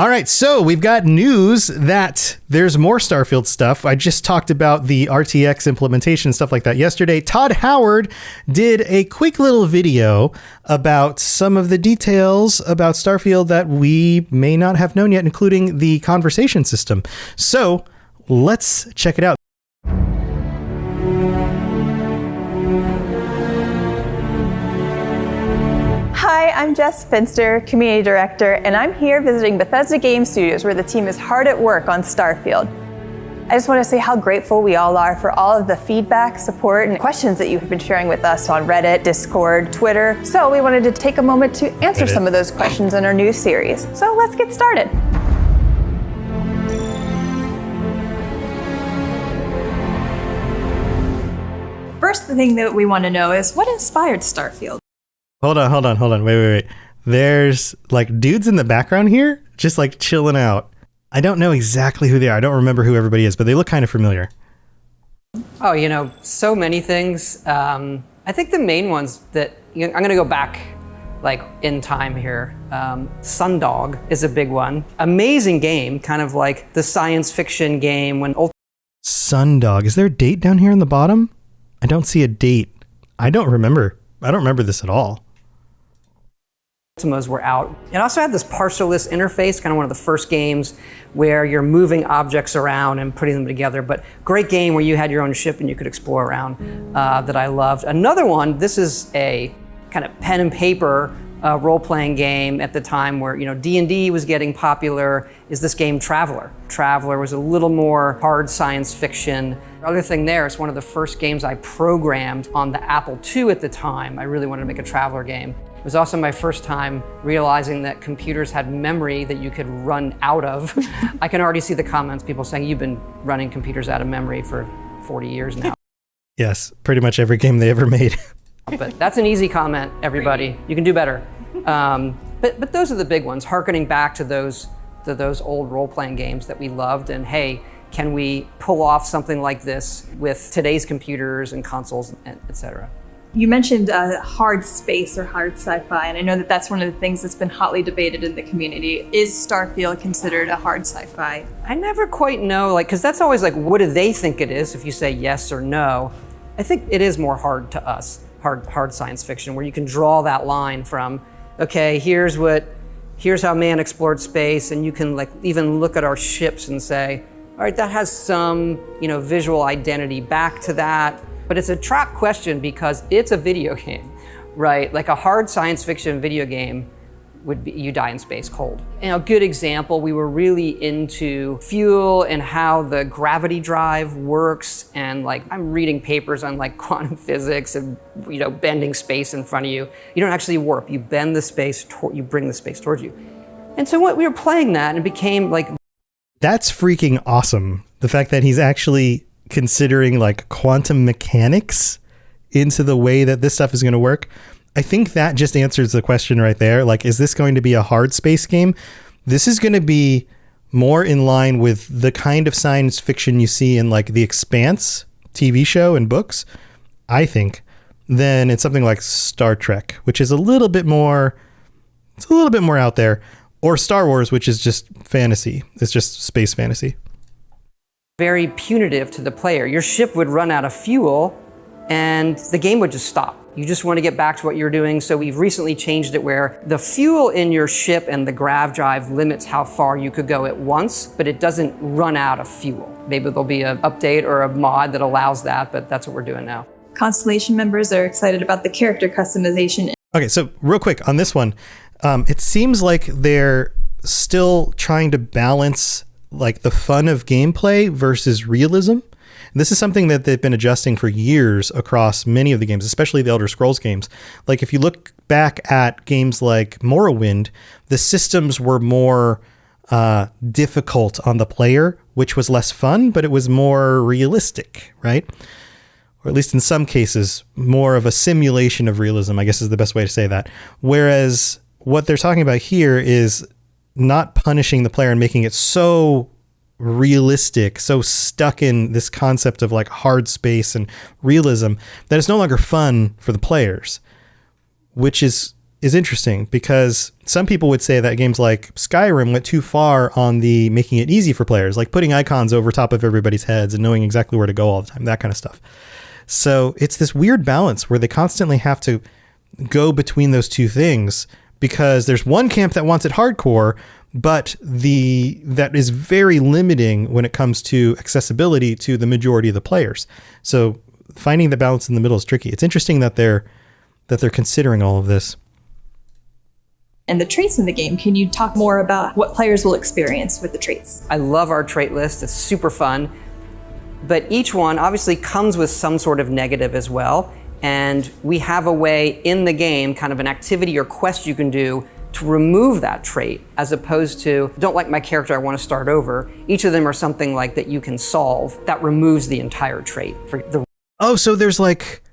All right, so we've got news that there's more Starfield stuff. I just talked about the RTX implementation and stuff like that yesterday. Todd Howard did a quick little video about some of the details about Starfield that we may not have known yet, including the conversation system. So let's check it out. Hi, I'm Jess Finster, Community Director, and I'm here visiting Bethesda Game Studios, where the team is hard at work on Starfield. I just want to say how grateful we all are for all of the feedback, support, and questions that you've been sharing with us on Reddit, Discord, Twitter. So we wanted to take a moment to answer some of those questions in our new series. So let's get started. First thing that we want to know is what inspired Starfield? Hold on. Wait. There's like dudes in the background here, just like chilling out. I don't know exactly who they are. I don't remember who everybody is, but they look kind of familiar. Oh, so many things. I think the main ones that, I'm going to go back like in time here. Sundog is a big one. Amazing game, kind of like the science fiction game when... Sundog. Is there a date down here on the bottom? I don't see a date. I don't remember this at all. Ultimas were out. It also had this partialist interface, kind of one of the first games where you're moving objects around and putting them together, but great game where you had your own ship and you could explore around that I loved. Another one, this is a kind of pen and paper role-playing game at the time where D&D was getting popular, is this game Traveler. Traveler was a little more hard science fiction. The other thing there, it's one of the first games I programmed on the Apple II at the time. I really wanted to make a Traveler game. It was also my first time realizing that computers had memory that you could run out of. I can already see the comments, people saying, you've been running computers out of memory for 40 years now. Yes, pretty much every game they ever made. But that's an easy comment, everybody. You can do better. But those are the big ones, hearkening back to those old role-playing games that we loved. And hey, can we pull off something like this with today's computers and consoles, et cetera? You mentioned hard space or hard sci-fi, and I know that that's one of the things that's been hotly debated in the community. Is Starfield considered a hard sci-fi? I never quite know, because that's always like, what do they think it is if you say yes or no? I think it is more hard to us, hard science fiction, where you can draw that line from, okay, here's how man explored space, and you can even look at our ships and say, all right, that has some visual identity back to that. But it's a trap question because it's a video game, right? Like a hard science fiction video game would be, you die in space cold. And a good example, we were really into fuel and how the gravity drive works. And I'm reading papers on quantum physics and bending space in front of you. You don't actually warp, you bend the space, you bring the space towards you. And so we were playing that and it became That's freaking awesome. The fact that he's actually considering quantum mechanics into the way that this stuff is going to work. I think that just answers the question right there. Is this going to be a hard space game? This is going to be more in line with the kind of science fiction you see in The Expanse TV show and books, I think, than it's something like Star Trek, which is a little bit more out there, or Star Wars, which is just fantasy. It's just space fantasy. Very punitive to the player. Your ship would run out of fuel and the game would just stop. You just want to get back to what you're doing. So we've recently changed it where the fuel in your ship and the grav drive limits how far you could go at once, but it doesn't run out of fuel. Maybe there'll be an update or a mod that allows that, but that's what we're doing now. Constellation members are excited about the character customization. Okay, so real quick on this one, it seems like they're still trying to balance the fun of gameplay versus realism. This is something that they've been adjusting for years across many of the games, especially the Elder Scrolls games. If you look back at games like Morrowind, the systems were more difficult on the player, which was less fun, but it was more realistic, right? Or at least in some cases, more of a simulation of realism, I guess is the best way to say that. Whereas what they're talking about here is not punishing the player and making it so realistic, so stuck in this concept of hard space and realism that it's no longer fun for the players, which is is interesting because some people would say that games like Skyrim went too far on the making it easy for players, like putting icons over top of everybody's heads and knowing exactly where to go all the time, that kind of stuff. So it's this weird balance where they constantly have to go between those two things because there's one camp that wants it hardcore, but that is very limiting when it comes to accessibility to the majority of the players. So finding the balance in the middle is tricky. It's interesting that they're considering all of this. And the traits in the game, can you talk more about what players will experience with the traits? I love our trait list. It's super fun. But each one obviously comes with some sort of negative as well. And we have a way in the game, kind of an activity or quest you can do to remove that trait, as opposed to, don't like my character, I want to start over. Each of them are something like that you can solve that removes the entire trait. So there's like,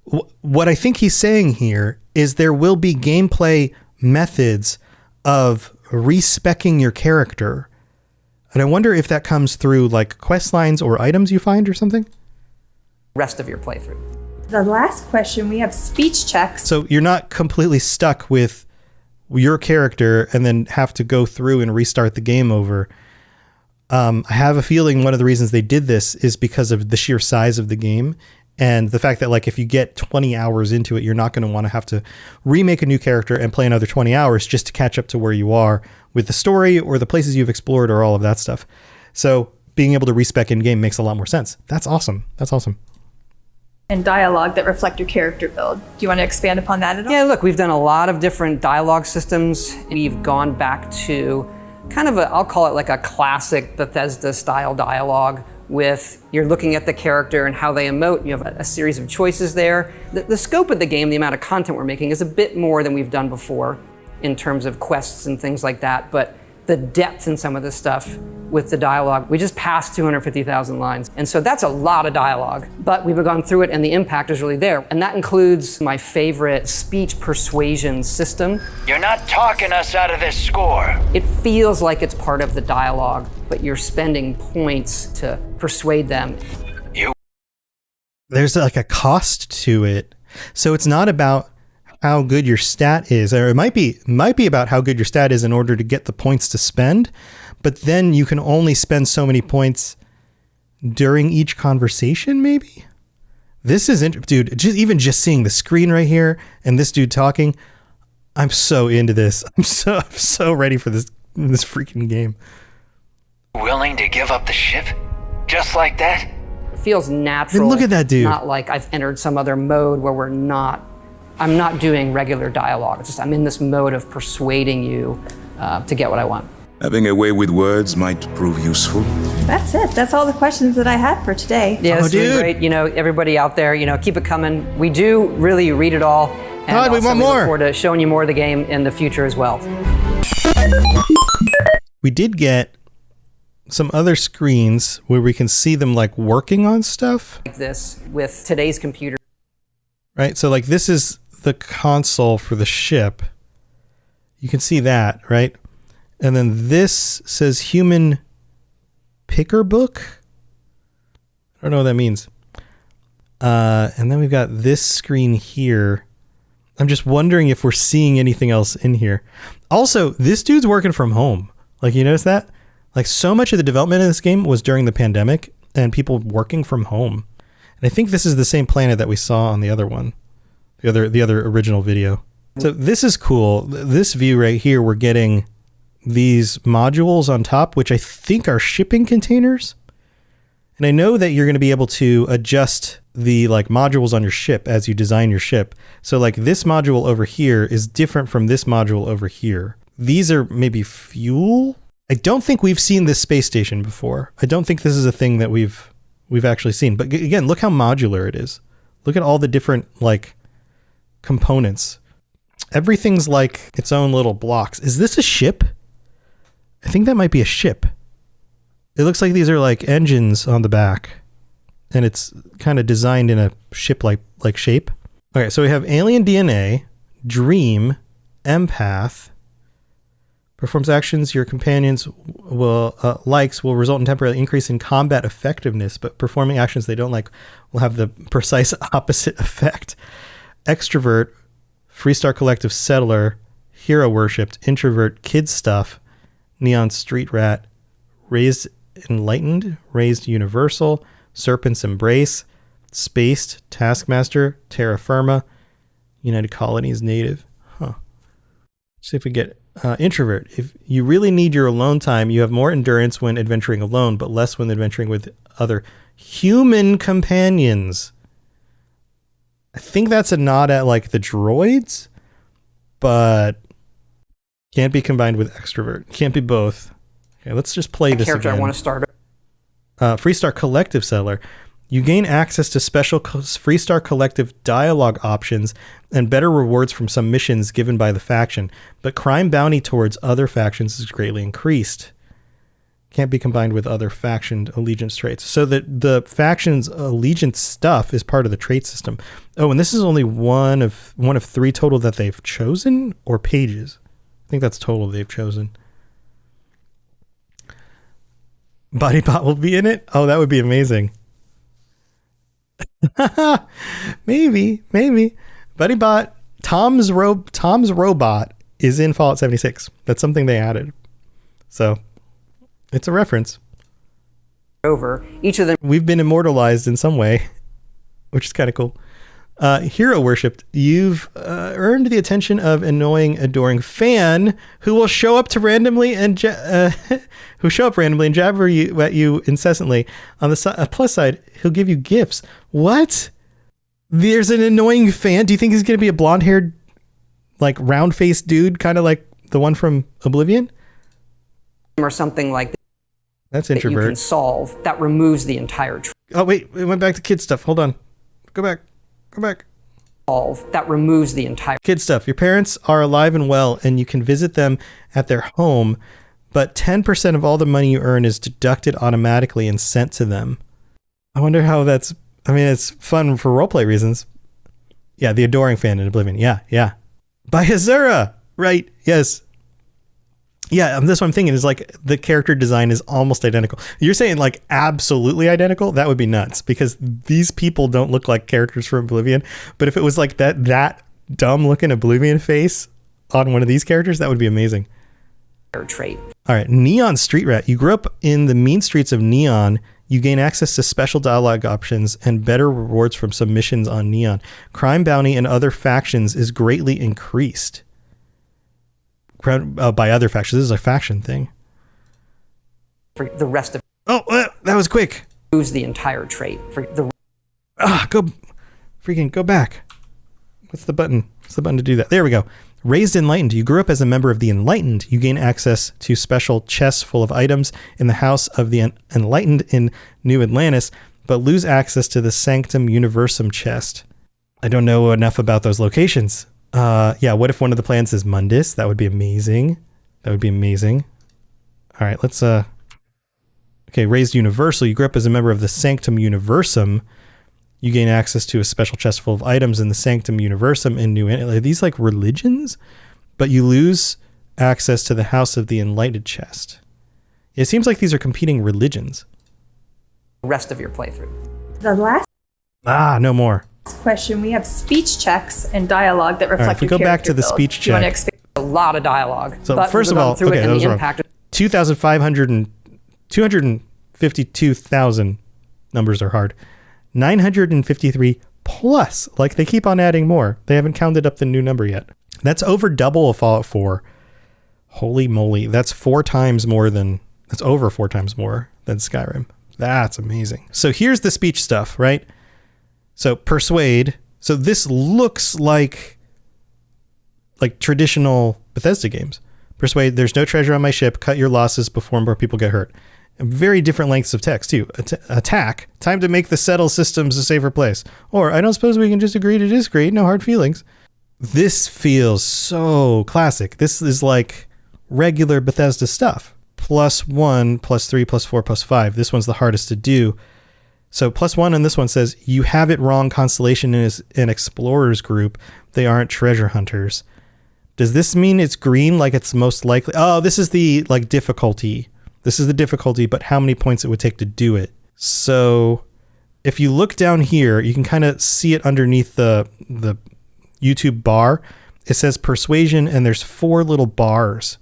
what I think he's saying here is there will be gameplay methods of respecking your character. And I wonder if that comes through like quest lines or items you find or something. Rest of your playthrough. The last question, we have speech checks. So you're not completely stuck with your character and then have to go through and restart the game over. I have a feeling one of the reasons they did this is because of the sheer size of the game and the fact that like if you get 20 hours into it, you're not going to want to have to remake a new character and play another 20 hours just to catch up to where you are with the story or the places you've explored or all of that stuff. So being able to respec in game makes a lot more sense. That's awesome. That's awesome. And dialogue that reflect your character build. Do you want to expand upon that at all? Yeah, look, we've done a lot of different dialogue systems. We've gone back to kind of I'll call it like a classic Bethesda style dialogue with you're looking at the character and how they emote. You have a series of choices there. The scope of the game, the amount of content we're making is a bit more than we've done before in terms of quests and things like that. But the depth in some of this stuff with the dialogue, we just passed 250,000 lines. And so that's a lot of dialogue, but we've gone through it and the impact is really there. And that includes my favorite speech persuasion system. You're not talking us out of this score. It feels like it's part of the dialogue, but you're spending points to persuade them. There's like a cost to it. So it's not about how good your stat is, or it might be about how good your stat is in order to get the points to spend, but then you can only spend so many points during each conversation, maybe? This is dude, just seeing the screen right here and this dude talking, I'm so into this. I'm so ready for this freaking game. Willing to give up the ship? Just like that? It feels natural. And look at that dude. Not like I've entered some other mode where I'm not doing regular dialogue. It's just I'm in this mode of persuading you to get what I want. Having a way with words might prove useful. That's it. That's all the questions that I had for today. Yeah, this is great. Everybody out there, keep it coming. We do really read it all. And Todd, we want more. Look forward to showing you more of the game in the future as well. We did get some other screens where we can see them like working on stuff. Like this with today's computer. Right? So like this is the console for the ship. You can see that, right? And then this says human picker book. I don't know what that means. And then we've got this screen here. I'm just wondering if we're seeing anything else in here. Also, this dude's working from home. Like, you notice that? Like, so much of the development of this game was during the pandemic and people working from home. And I think this is the same planet that we saw on the other one, the other original video. So this is cool. This view right here, we're getting these modules on top, which I think are shipping containers. And I know that you're going to be able to adjust the like modules on your ship as you design your ship. So like this module over here is different from this module over here. These are maybe fuel. I don't think we've seen this space station before. I don't think this is a thing that we've actually seen. But again, look how modular it is. Look at all the different like components. Everything's like its own little blocks. Is this a ship? I think that might be a ship. It looks like these are like engines on the back, and it's kind of designed in a ship-like shape. Okay, so we have alien DNA, dream, empath, performs actions your companions will will result in temporary increase in combat effectiveness, but performing actions they don't like will have the precise opposite effect. Extrovert, Freestar Collective Settler, Hero Worshipped, Introvert, Kid Stuff, Neon Street Rat, Raised Enlightened, Raised Universal, Serpent's Embrace, Spaced, Taskmaster, Terra Firma, United Colonies Native. Huh. See if we get Introvert. If you really need your alone time, you have more endurance when adventuring alone, but less when adventuring with other human companions. I think that's a nod at like the droids, but can't be combined with extrovert. Can't be both. Okay, let's just play this character again. I want to start. Freestar Collective Settler. You gain access to special Freestar Collective dialogue options and better rewards from some missions given by the faction, but crime bounty towards other factions is greatly increased. Can't be combined with other faction allegiance traits. So that the faction's allegiance stuff is part of the trait system. Oh, and this is only one of 3 total that they've chosen, or pages. I think that's total they've chosen. Bodybot will be in it? Oh, that would be amazing. maybe Bodybot, Tom's robot is in Fallout 76. That's something they added, so it's a reference. Over each of them, we've been immortalized in some way, which is kind of cool. Hero Worshipped. You've earned the attention of annoying, adoring fan who will show up randomly and jabber at you incessantly. On the plus side, he'll give you gifts. What? There's an annoying fan. Do you think he's going to be a blonde-haired, like round-faced dude, kind of like the one from Oblivion, or something like that? That's Introvert. That you can solve that removes the entire. Oh wait, it went back to kid stuff. Hold on, go back. That removes the entire kid stuff. Your parents are alive and well, and you can visit them at their home, but 10% of all the money you earn is deducted automatically and sent to them. I wonder how that's. I mean, it's fun for roleplay reasons. Yeah, the adoring fan in Oblivion. Yeah. By Azura, right? Yes. Yeah, that's what I'm thinking is like the character design is almost identical. You're saying like absolutely identical? That would be nuts because these people don't look like characters from Oblivion. But if it was like that dumb looking Oblivion face on one of these characters, that would be amazing. Trait. All right, Neon Street Rat. You grew up in the mean streets of Neon. You gain access to special dialogue options and better rewards from some missions on Neon. Crime bounty and other factions is greatly increased. By other factions. This is a faction thing. For the rest of that was quick. Lose the entire trait for the. Go back. What's the button? What's the button to do that? There we go. Raised Enlightened. You grew up as a member of the Enlightened. You gain access to special chests full of items in the House of the Enlightened in New Atlantis, but lose access to the Sanctum Universum chest. I don't know enough about those locations. What if one of the plans is Mundus? That would be amazing. All right, let's Raised Universal. You grew up as a member of the Sanctum Universum. You gain access to a special chest full of items in the Sanctum Universum in New Atlantis. Are these like religions? But you lose access to the House of the Enlightened chest. It seems like these are competing religions. Rest of your playthrough. The last no more. question, we have speech checks and dialogue that reflect if we your go back to the build. speech Do you want to check. expand? A lot of dialogue. So but first of we've all, gone through it okay, and that was the wrong. impact. 252,000 numbers are hard. 953 plus. Like they keep on adding more. They haven't counted up the new number yet. That's over double of Fallout 4. Holy moly. That's over 4 times more than Skyrim. That's amazing. So here's the speech stuff, right? So persuade. So this looks like traditional Bethesda games. Persuade, there's no treasure on my ship. Cut your losses before more people get hurt. And very different lengths of text too. Attack, time to make the settle systems a safer place. Or I don't suppose we can just agree to disagree. No hard feelings. This feels so classic. This is like regular Bethesda stuff. +1, +3, +4, +5. This one's the hardest to do. So +1 on this one says, you have it wrong. Constellation is an explorers group. They aren't treasure hunters. Does this mean it's green like it's most likely? Oh, this is the difficulty. This is the difficulty, but how many points it would take to do it. So if you look down here, you can kind of see it underneath the YouTube bar. it says persuasion, and there's 4 little bars.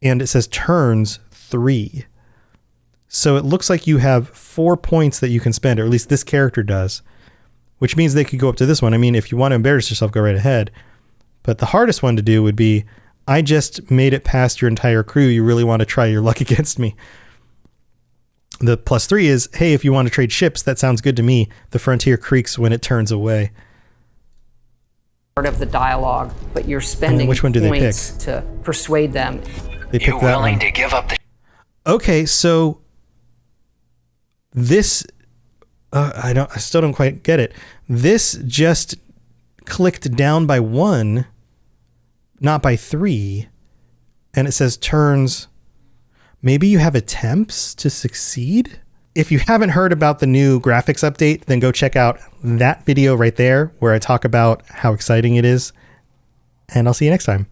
And it says turns 3. So it looks like you have 4 points that you can spend, or at least this character does, which means they could go up to this one. I mean, if you want to embarrass yourself, go right ahead. But the hardest one to do would be, I just made it past your entire crew. You really want to try your luck against me. The +3 is, hey, if you want to trade ships, that sounds good to me. The frontier creaks when it turns away. Part of the dialogue, but you're spending which one do they points to persuade them. They pick You that willing one. to give up the Okay, so this, I still don't quite get it. This just clicked down by 1, not by 3, and it says turns. Maybe you have attempts to succeed? If you haven't heard about the new graphics update, then go check out that video right there where I talk about how exciting it is. And I'll see you next time.